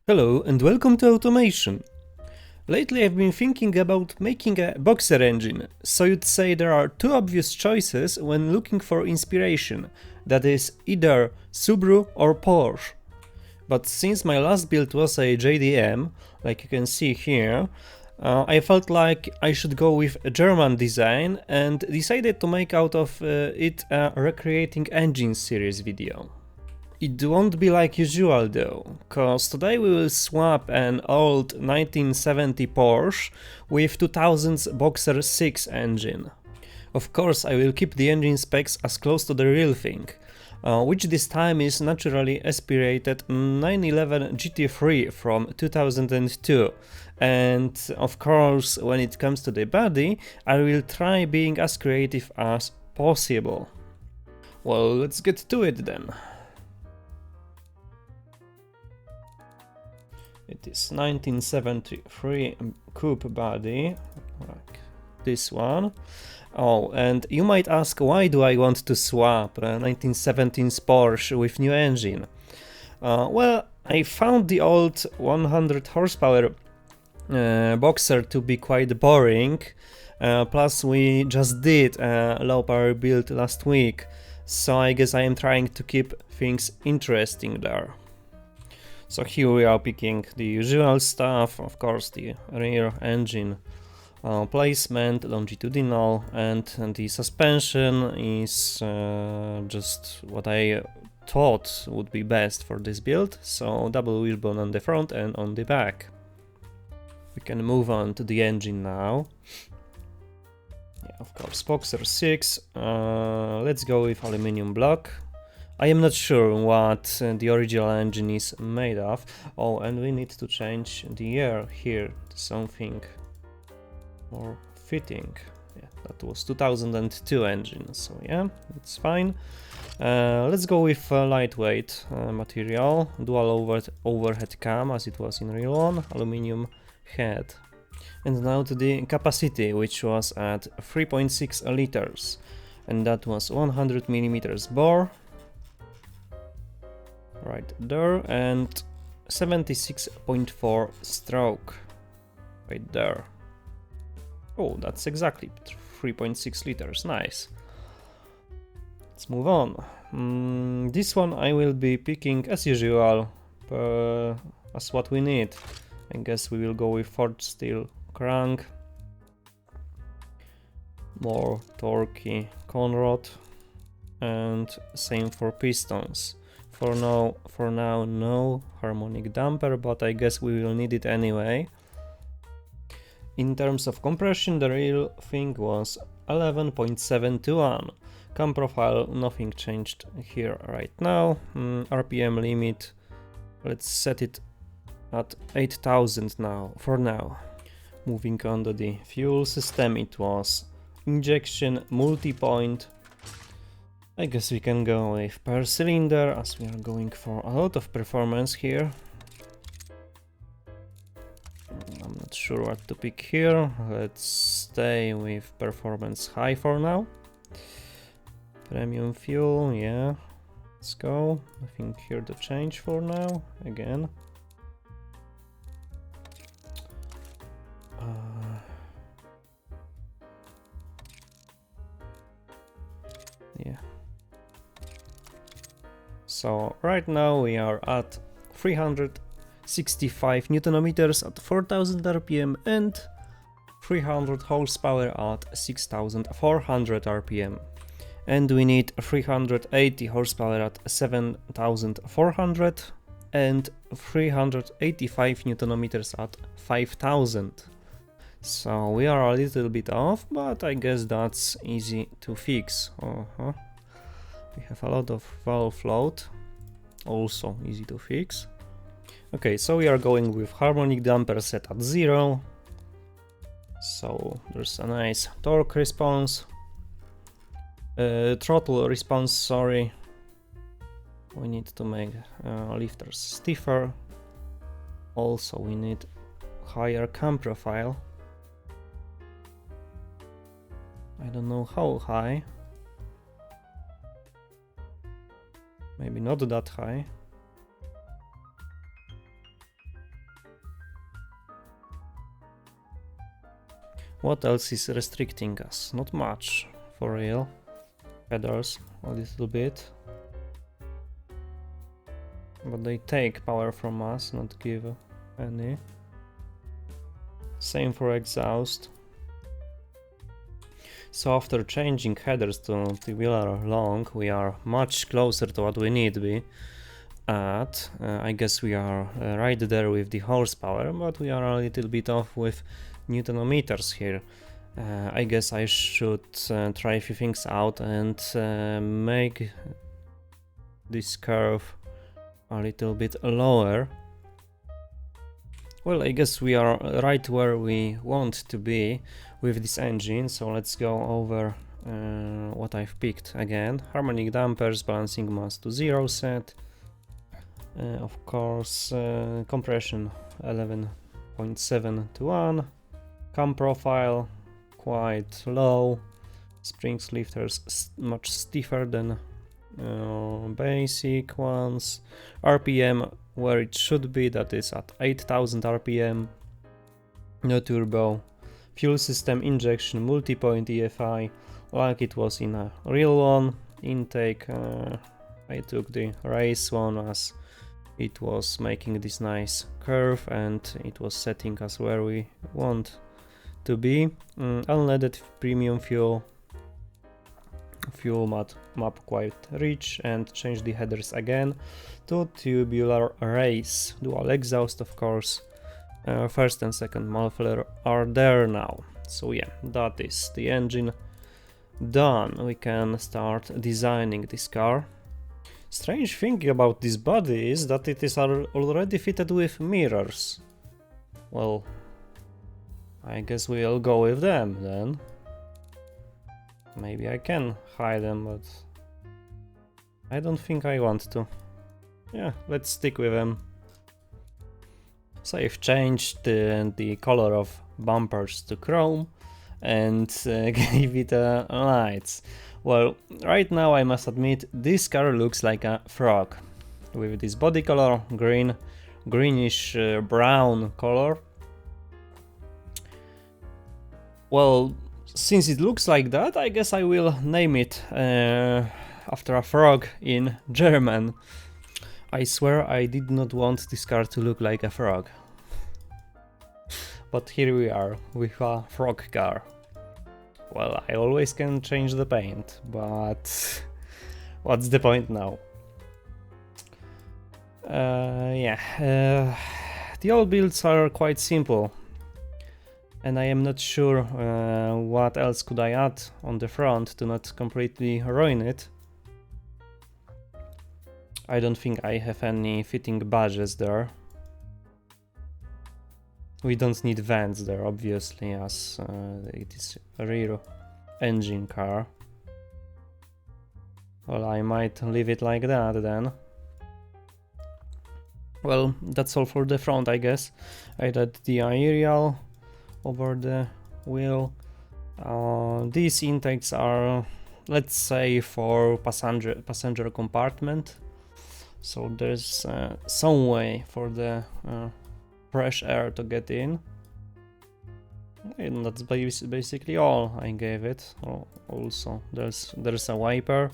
Hello and welcome to Automation. Lately I've been thinking about making a boxer engine, so you'd say there are two obvious choices when looking for inspiration, that is either Subaru or Porsche. But since my last build was a JDM, like you can see here, I felt like I should go with a German design and decided to make out of it a recreating engine series video. It won't be like usual though, cause today we will swap an old 1970 Porsche with 2000's Boxer 6 engine. Of course I will keep the engine specs as close to the real thing, which this time is naturally aspirated 911 GT3 from 2002, and of course when it comes to the body I will try being as creative as possible. Well, let's get to it then. It is 1973 coupe body, like this one. Oh, and you might ask, why do I want to swap a 1917's Porsche with new engine? Well, I found the old 100 horsepower Boxer to be quite boring, plus we just did a low power build last week, so I guess I am trying to keep things interesting there. So here we are picking the usual stuff, of course the rear engine placement, longitudinal, and the suspension is just what I thought would be best for this build, so double wishbone on the front and on the back. We can move on to the engine now. Yeah, of course, Boxer 6, let's go with aluminium block. I am not sure what the original engine is made of. Oh, and we need to change the air here to something more fitting. Yeah, that was 2002 engine, so yeah, it's fine. Let's go with lightweight material, dual overhead cam as it was in real one, aluminium head. And now to the capacity, which was at 3.6 liters, and that was 100 millimeters bore. Right there, and 76.4 stroke right there. Oh, that's exactly 3.6 liters, nice. Let's move on. This one I will be picking as usual, as what we need. I guess we will go with forged steel crank, more torquey conrod, and same for pistons. For now, no harmonic damper, but I guess we will need it anyway. In terms of compression, the real thing was 11.721. Cam profile, nothing changed here right now. RPM limit, let's set it at 8000 now, for now. Moving on to the fuel system, it was injection multi-point. I guess we can go with per cylinder, as we are going for a lot of performance here. I'm not sure what to pick here. Let's stay with performance high for now. Premium fuel, yeah. Let's go. Nothing here to change for now, again. Yeah. So right now we are at 365 Newton meters at 4000 RPM and 300 horsepower at 6400 RPM. And we need 380 horsepower at 7400 and 385 Newton meters at 5000. So we are a little bit off, but I guess that's easy to fix. We have a lot of valve float, also easy to fix. Okay, so we are going with harmonic damper set at 0. So there's a nice torque response, throttle response, sorry. We need to make lifters stiffer. Also we need higher cam profile. I don't know how high. Maybe not that high. What else is restricting us? Not much, for real. Headers, a little bit. But they take power from us, not give any. Same for exhaust. So after changing headers to tubular long, we are much closer to what we need to be at. I guess we are right there with the horsepower, but we are a little bit off with newtonometers here. I guess I should try a few things out and make this curve a little bit lower. Well, I guess we are right where we want to be with this engine, so let's go over what I've picked again. Harmonic dampers, balancing mass to 0 set. Of course, compression 11.7 to 1. Cam profile quite low. Springs lifters much stiffer than basic ones. RPM where it should be, that is at 8000 RPM. No turbo. Fuel system injection multi-point EFI like it was in a real one. Intake, I took the race one as it was making this nice curve and it was setting us where we want to be. Unleaded premium fuel. Fuel map quite rich, and change the headers again to tubular race. Dual exhaust, of course. First and second muffler are there now. So yeah, that is the engine done. We can start designing this car. Strange thing about this body is that it is already fitted with mirrors. Well, I guess we'll go with them then. Maybe I can hide them, but I don't think I want to. Yeah, let's stick with them. So I've changed the color of bumpers to chrome and gave it lights. Well, right now I must admit this car looks like a frog with this body color, greenish brown color. Well, since it looks like that, I guess I will name it after a frog in German. I swear I did not want this car to look like a frog. But here we are with a frog car. Well, I always can change the paint, but what's the point now? The old builds are quite simple. And I am not sure what else could I add on the front to not completely ruin it. I don't think I have any fitting badges there. We don't need vents there, obviously, as it is a rear engine car. Well, I might leave it like that then. Well, that's all for the front, I guess. I added the aerial over the wheel. These intakes are, let's say, for passenger compartment, so there's some way for the fresh air to get in, and that's basically all I gave it. Also there's a wiper,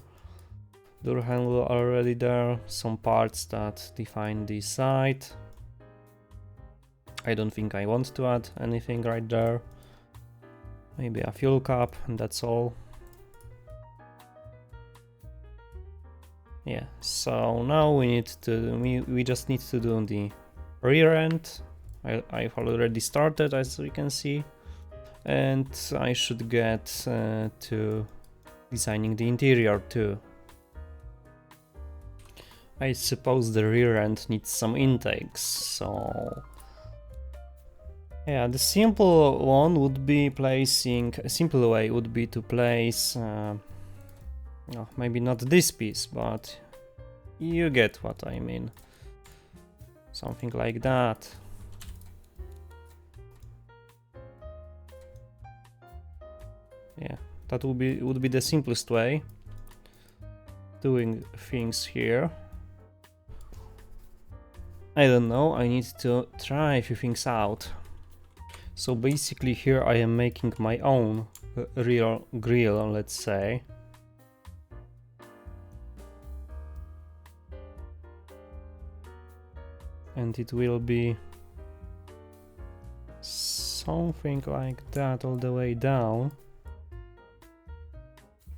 door handle already there, some parts that define the side. I don't think I want to add anything right there. Maybe a fuel cap, and that's all. Yeah, so now we just need to do the rear end. I've already started, as we can see, and I should get to designing the interior too. I suppose the rear end needs some intakes, so yeah, the simple one would be a simple way would be to place, maybe not this piece, but you get what I mean. Something like that. Yeah, that would be the simplest way doing things here. I don't know, I need to try a few things out. So basically here I am making my own rear grille, let's say. And it will be something like that all the way down.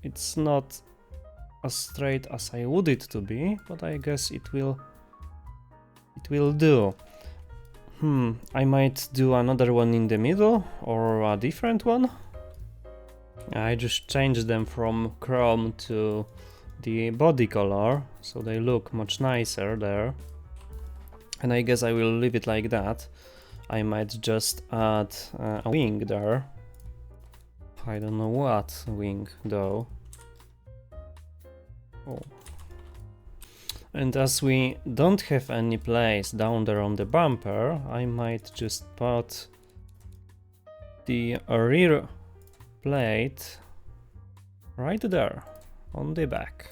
It's not as straight as I would it to be, but I guess it will do. I might do another one in the middle or a different one. I just changed them from chrome to the body color, so they look much nicer there. And I guess I will leave it like that. I might just add a wing there. I don't know what wing though. Oh. And as we don't have any place down there on the bumper, I might just put the rear plate right there on the back.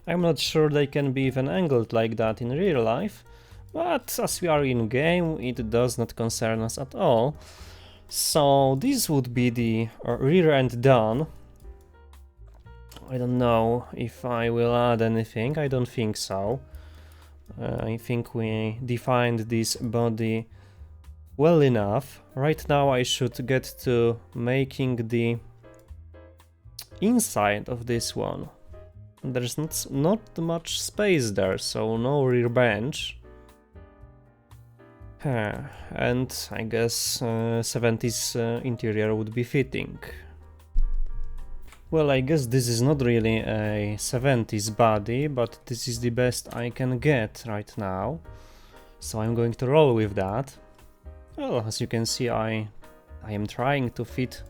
I'm not sure they can be even angled like that in real life, but as we are in game, it does not concern us at all. So this would be the rear end done. I don't know if I will add anything, I don't think so. I think we defined this body well enough. Right now I should get to making the inside of this one. There's not much space there, so no rear bench. And I guess 70s interior would be fitting. Well, I guess this is not really a 70s body, but this is the best I can get right now. So I'm going to roll with that. Well, as you can see, I am trying to fit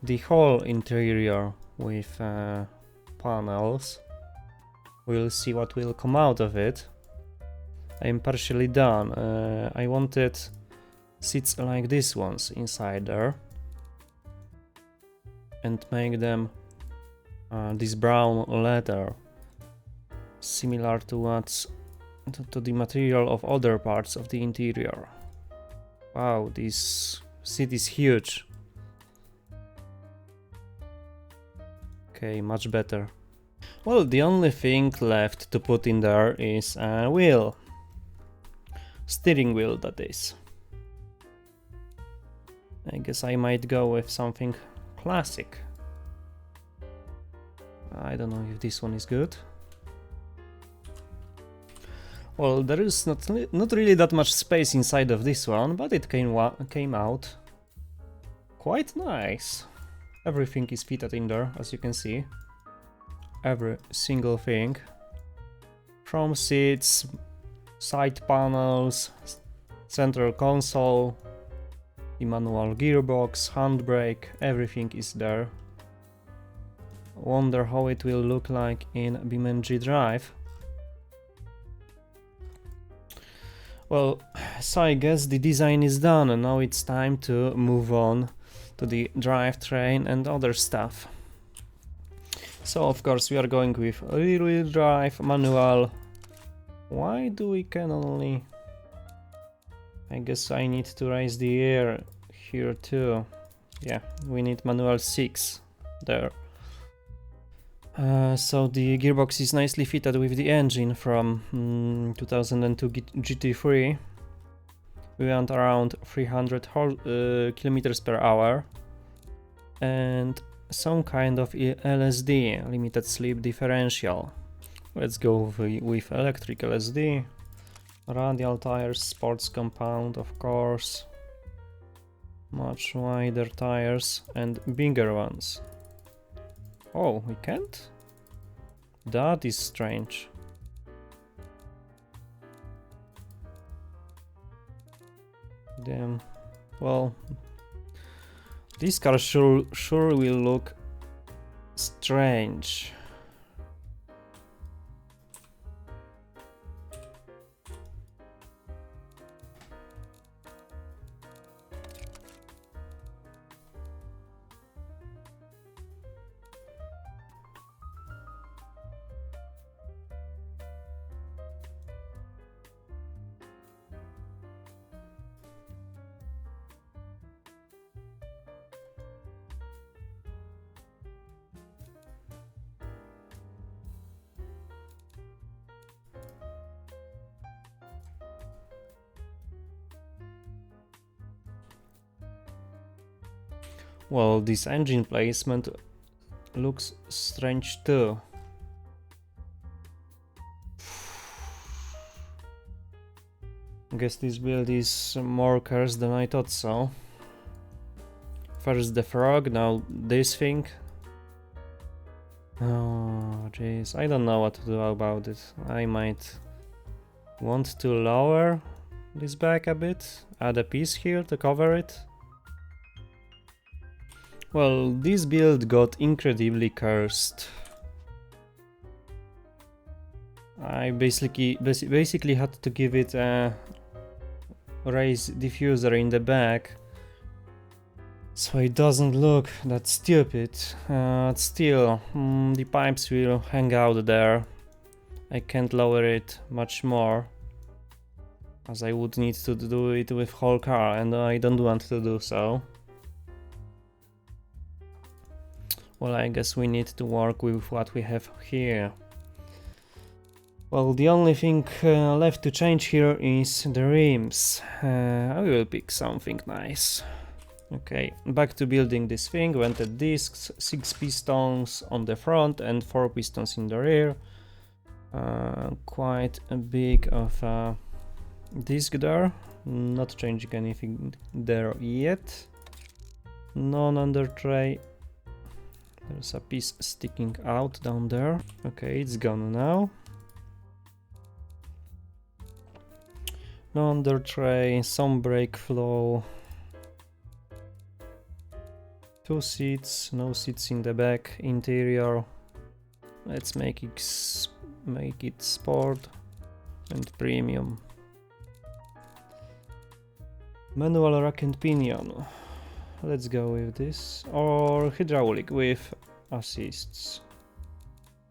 the whole interior with panels. We'll see what will come out of it. I am partially done. I wanted seats like these ones inside there and make them this brown leather, similar to what's to the material of other parts of the interior. Wow, this seat is huge. Okay, much better. Well, the only thing left to put in there is a wheel. Steering wheel, that is. I guess I might go with something classic. I don't know if this one is good. Well, there is not really that much space inside of this one, but it came out quite nice. Everything is fitted in there, as you can see. Every single thing. From seats, side panels, central console, the manual gearbox, handbrake, everything is there. Wonder how it will look like in BeamNG.drive. Well, so I guess the design is done and now it's time to move on to the drivetrain and other stuff. So of course we are going with rear-wheel drive, manual. Why do we can only... I guess I need to raise the air here too. Yeah, we need manual 6 there. So the gearbox is nicely fitted with the engine from 2002 GT3. We went around 300 kilometers per hour and some kind of LSD, limited slip differential. Let's go with electric LSD. Radial tires, sports compound, of course. Much wider tires and bigger ones. Oh, we can't? That is strange. Damn. Well, this car sure will look strange. Well, this engine placement looks strange too. I guess this build is more cursed than I thought so. First the frog, now this thing. Oh jeez, I don't know what to do about it. I might want to lower this back a bit, add a piece here to cover it. Well, this build got incredibly cursed. I basically had to give it a raise diffuser in the back, so it doesn't look that stupid. Still, the pipes will hang out there. I can't lower it much more, as I would need to do it with whole car, and I don't want to do so. Well, I guess we need to work with what we have here. Well, the only thing left to change here is the rims. I will pick something nice. Okay, back to building this thing. Vented discs, 6 pistons on the front and 4 pistons in the rear. Quite a big of a disc there. Not changing anything there yet. None under tray. There's a piece sticking out down there. Okay, it's gone now. No under tray, some brake flow. 2 seats, no seats in the back. Interior. Let's make it sport and premium. Manual rack and pinion. Let's go with this. Or hydraulic with assists.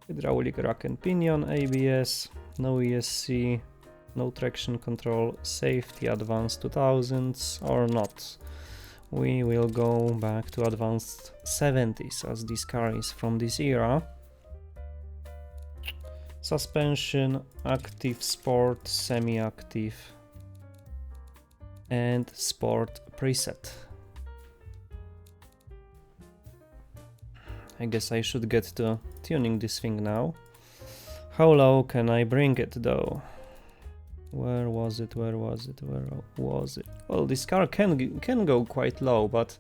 Hydraulic rack and pinion, ABS, no ESC. No traction control, safety advanced 2000s or not. We will go back to advanced 70s as this car is from this era. Suspension, active sport, semi-active and sport preset. I guess I should get to tuning this thing now. How low can I bring it though? Where was it? Well, this car can go quite low, but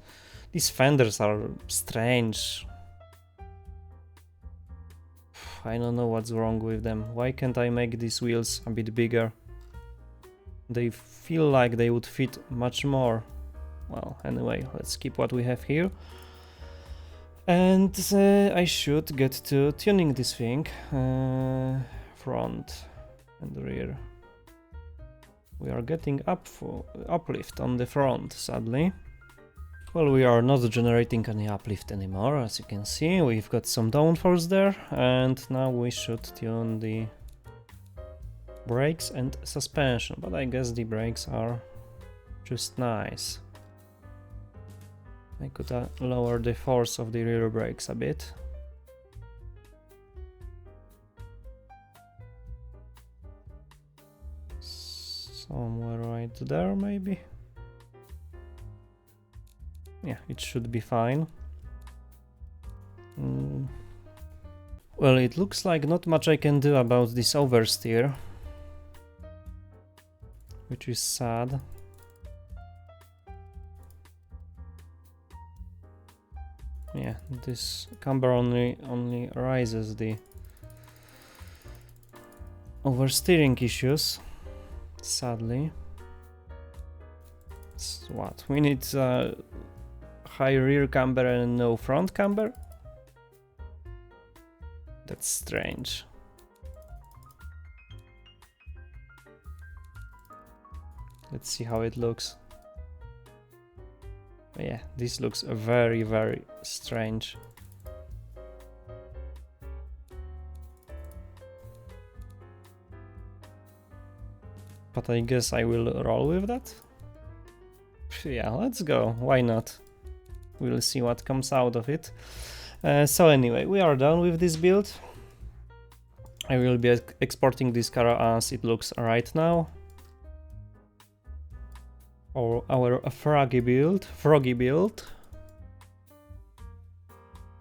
these fenders are strange. I don't know what's wrong with them. Why can't I make these wheels a bit bigger? They feel like they would fit much more. Well, anyway, let's keep what we have here. And I should get to tuning this thing. Front and rear. We are getting uplift on the front, sadly. Well, we are not generating any uplift anymore, as you can see. We've got some downforce there, and now we should tune the brakes and suspension, but I guess the brakes are just nice. I could lower the force of the rear brakes a bit. Somewhere right there, maybe. Yeah, it should be fine. Well, it looks like not much I can do about this oversteer, which is sad. Yeah, this camber only raises the oversteering issues. Sadly. So what? We need high rear camber and no front camber? That's strange. Let's see how it looks. But yeah, this looks very, very strange. But I guess I will roll with that. Yeah, let's go. Why not? We'll see what comes out of it. So anyway, we are done with this build. I will be exporting this car as it looks right now. Or our froggy build.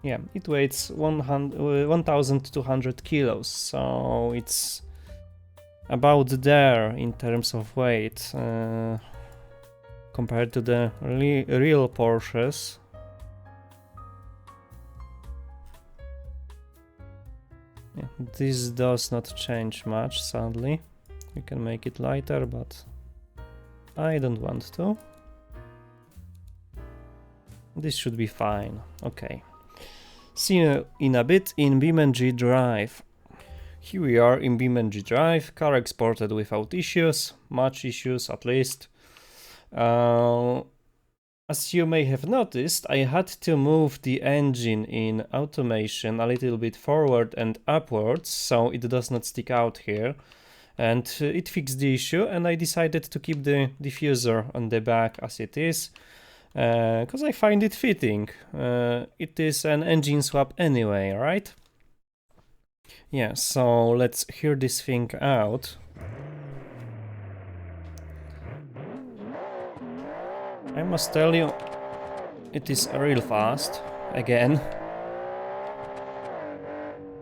Yeah, it weighs 1,200 kilos, so it's about there in terms of weight compared to the real Porsches. Yeah, this does not change much, sadly. You can make it lighter, but I don't want to. This should be fine. Okay. See you in a bit in BeamNG.drive. Here we are in BeamNG.drive, car exported without issues, much issues at least. As you may have noticed, I had to move the engine in automation a little bit forward and upwards, so it does not stick out here. And it fixed the issue, and I decided to keep the diffuser on the back as it is, because I find it fitting. It is an engine swap anyway, right? Yeah, so let's hear this thing out. I must tell you, it is real fast, again.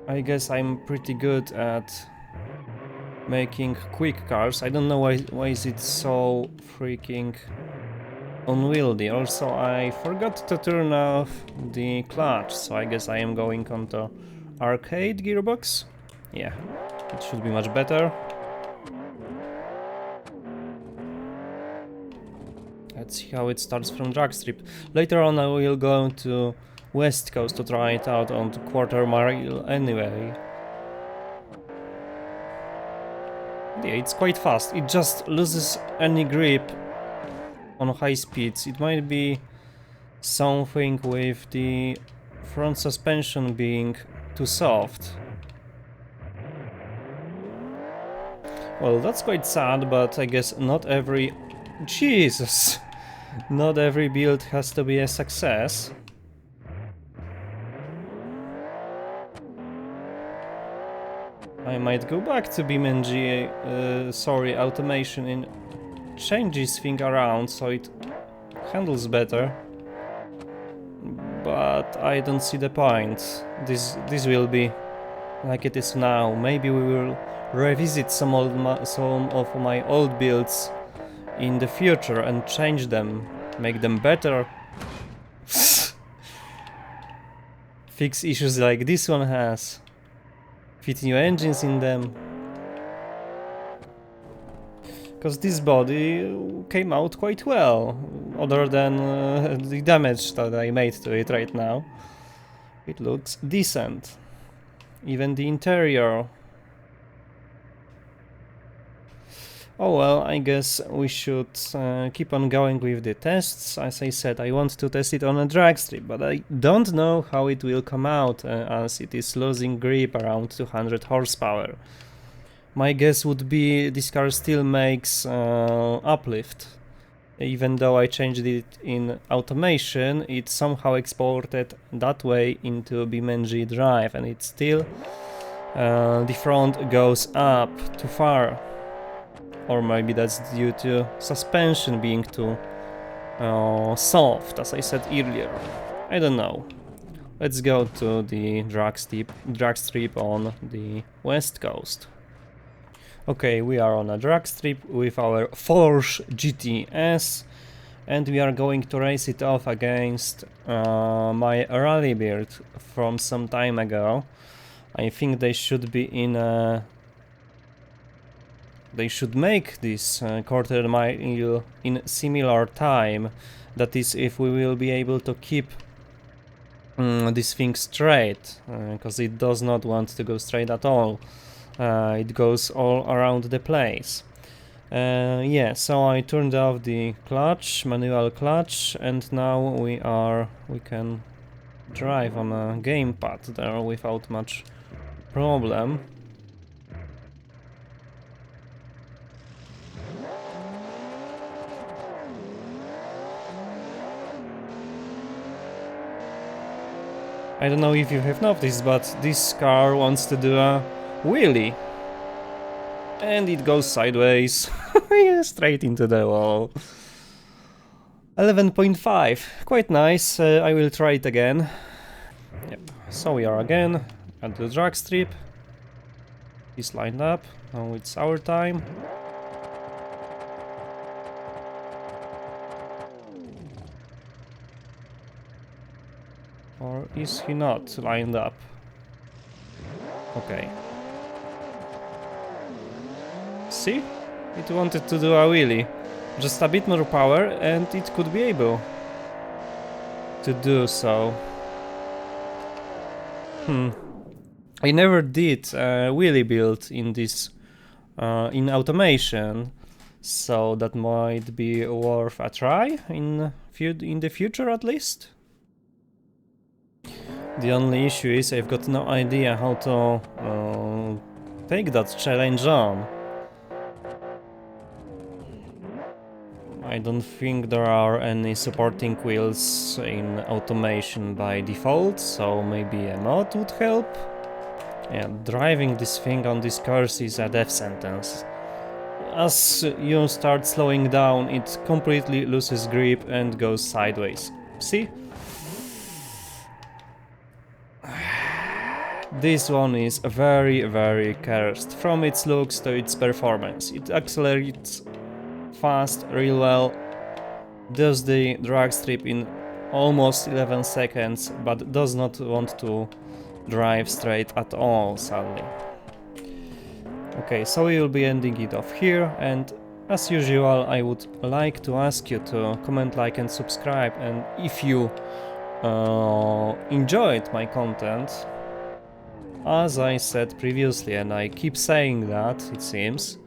I guess I'm pretty good at making quick cars. I don't know why is it so freaking unwieldy. Also, I forgot to turn off the clutch, so I guess I am going onto arcade gearbox. Yeah, it should be much better. Let's see how it starts from drag strip. Later on I will go to West Coast to try it out on the quarter mile anyway. Yeah, it's quite fast. It just loses any grip on high speeds. It might be something with the front suspension being too soft. Well, that's quite sad, but I guess not every... Jesus! Not every build has to be a success. I might go back to BeamNG, automation and change this thing around so it handles better. But I don't see the point. This will be like it is now. Maybe we will revisit some of my old builds in the future and change them, make them better. Fix issues like this one has. Fit new engines in them. Because this body came out quite well, other than the damage that I made to it right now. It looks decent. Even the interior. Oh well, I guess we should keep on going with the tests. As I said, I want to test it on a drag strip, but I don't know how it will come out as it is losing grip around 200 horsepower. My guess would be this car still makes uplift. Even though I changed it in automation, it somehow exported that way into BeamNG.drive, and it still the front goes up too far. Or maybe that's due to suspension being too soft, as I said earlier. I don't know. Let's go to the drag strip on the West Coast. Okay, we are on a drag strip with our Frosch GTS, and we are going to race it off against my rally build from some time ago. I think they should be in a... They should make this quarter mile in similar time. That is, if we will be able to keep this thing straight, because it does not want to go straight at all. It goes all around the place. Yeah, so I turned off the clutch, manual clutch, and now we can drive on a gamepad there without much problem. I don't know if you have noticed, but this car wants to do a wheelie. And it goes sideways, straight into the wall. 11.5, quite nice. I will try it again. Yep, so we are again at the drag strip. He's lined up, now it's our time. Or is he not lined up? Okay. See? It wanted to do a wheelie. Just a bit more power and it could be able to do so. I never did a wheelie build in this in automation, so that might be worth a try in the future at least. The only issue is I've got no idea how to take that challenge on. I don't think there are any supporting wheels in automation by default, so maybe a mod would help. Yeah, driving this thing on this course is a death sentence. As you start slowing down, it completely loses grip and goes sideways. See? This one is very, very cursed, from its looks to its performance. It accelerates fast, real well, does the drag strip in almost 11 seconds, but does not want to drive straight at all, sadly. Okay, so we will be ending it off here, and as usual I would like to ask you to comment, like and subscribe, and if you enjoyed my content, as I said previously, and I keep saying that, it seems,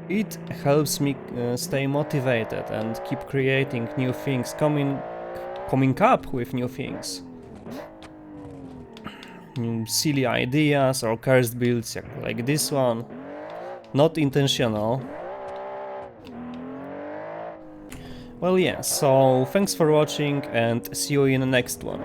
it helps me stay motivated and keep creating new things, coming up with new things. Silly ideas or cursed builds like this one. Not intentional. Well, yeah, so thanks for watching and see you in the next one.